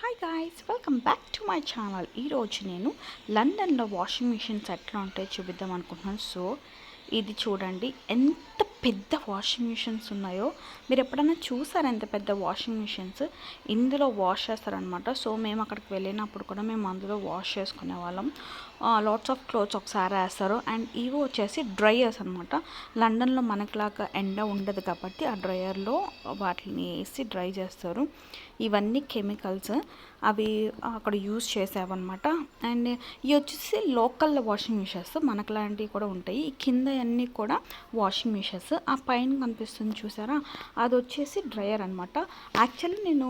Hi guys, welcome back to my channel. ఈరోజు నేను లండన్లో వాషింగ్ మిషన్స్ ఎట్లా ఉంటాయో చూపిద్దాం అనుకుంటున్నాను. సో ఇది చూడండి, ఎంత పెద్ద వాషింగ్ మిషన్స్ ఉన్నాయో. మీరు ఎప్పుడైనా చూసారా ఎంత పెద్ద వాషింగ్ మిషన్స్? ఇందులో వాష్ చేస్తారనమాట. సో మేము అక్కడికి వెళ్ళినప్పుడు కూడా మేము అందులో వాష్ చేసుకునే వాళ్ళం. లాట్స్ ఆఫ్ క్లోత్స్ ఒకసారి వేస్తారు. అండ్ ఇవి వచ్చేసి డ్రైయర్స్ అనమాట. లండన్లో మనకులాగా ఎండ ఉండదు కాబట్టి ఆ డ్రైయర్లో వాటిని వేసి డ్రై చేస్తారు. ఇవన్నీ కెమికల్స్, అవి అక్కడ యూజ్ చేసావన్నమాట. అండ్ ఇవి వచ్చేసి లోకల్ వాషింగ్ మిషన్స్, మనకు లాంటివి కూడా ఉంటాయి. ఈ కింద అన్నీ కూడా వాషింగ్ మిషన్స్. ఆ పైన కనిపిస్తుంది చూసారా, అది వచ్చేసి డ్రైయర్ అనమాట. యాక్చువల్లీ నేను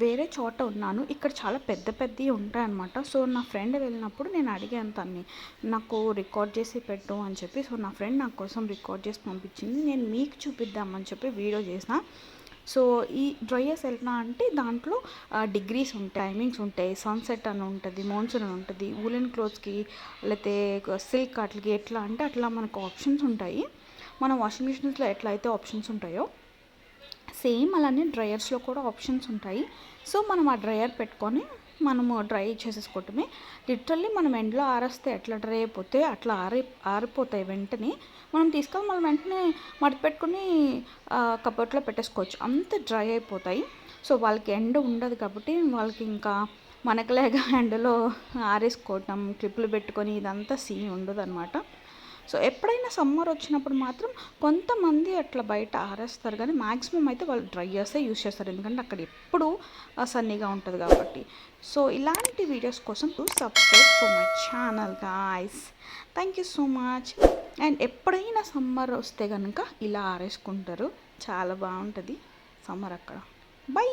వేరే చోట ఉన్నాను, ఇక్కడ చాలా పెద్ద పెద్దవి ఉంటాయన్నమాట. సో నా ఫ్రెండ్ వెళ్ళినప్పుడు నేను అడిగాను తన్ని, నాకు రికార్డ్ చేసి పెట్టు అని చెప్పి. సో నా ఫ్రెండ్ నా కోసం రికార్డ్ చేసి పంపించింది. నేను మీకు చూపిద్దామని చెప్పి వీడియో చేసిన. సో ఈ డ్రైయర్స్ ఎలా అంటే దాంట్లో డిగ్రీస్ ఉంటాయి, టైమింగ్స్ ఉంటాయి, సన్సెట్ అని ఉంటుంది, మాన్సూన్ అని ఉంటుంది, వూలెన్ క్లోత్స్కి లేకపోతే సిల్క్ వాటికి ఎట్లా అంటే అట్లా మనకు ఆప్షన్స్ ఉంటాయి. మన వాషింగ్ మిషన్స్లో ఎట్లా అయితే ఆప్షన్స్ ఉంటాయో సేమ్ అలానే డ్రైయర్స్లో కూడా ఆప్షన్స్ ఉంటాయి. సో మనం ఆ డ్రైయర్ పెట్టుకొని మనము డ్రై చేసేసుకోవటమే. లిటరల్లీ మనం ఎండలో ఆరేస్తే ఎట్లా డ్రై అయిపోతే అట్లా ఆరిపోతాయి వెంటనే. మనం తీసుకొని మనం వెంటనే మడతపెట్టుకుని కబోర్డ్లో పెట్టేసుకోవచ్చు, అంత డ్రై అయిపోతాయి. సో వాళ్ళకి ఎండ ఉండదు కాబట్టి వాళ్ళకి ఇంకా మనకులేగా ఎండలో ఆరేసుకోవటం, క్లిప్పులు పెట్టుకొని ఇదంతా సీన్ ఉండదు అనమాట. సో ఎప్పుడైనా సమ్మర్ వచ్చినప్పుడు మాత్రం కొంతమంది అట్లా బయట ఆరేస్తారు, కానీ మ్యాక్సిమం అయితే వాళ్ళు డ్రైయర్సే యూస్ చేస్తారు, ఎందుకంటే అక్కడ ఎప్పుడూ సన్నీగా ఉంటుంది కాబట్టి. సో ఇలాంటి వీడియోస్ కోసం subscribe for my channel guys. Thank you so much. And ఎప్పుడైనా సమ్మర్ వస్తే కనుక ఇలా ఆరేసుకుంటారు, చాలా బాగుంటుంది సమ్మర్ అక్కడ. బై.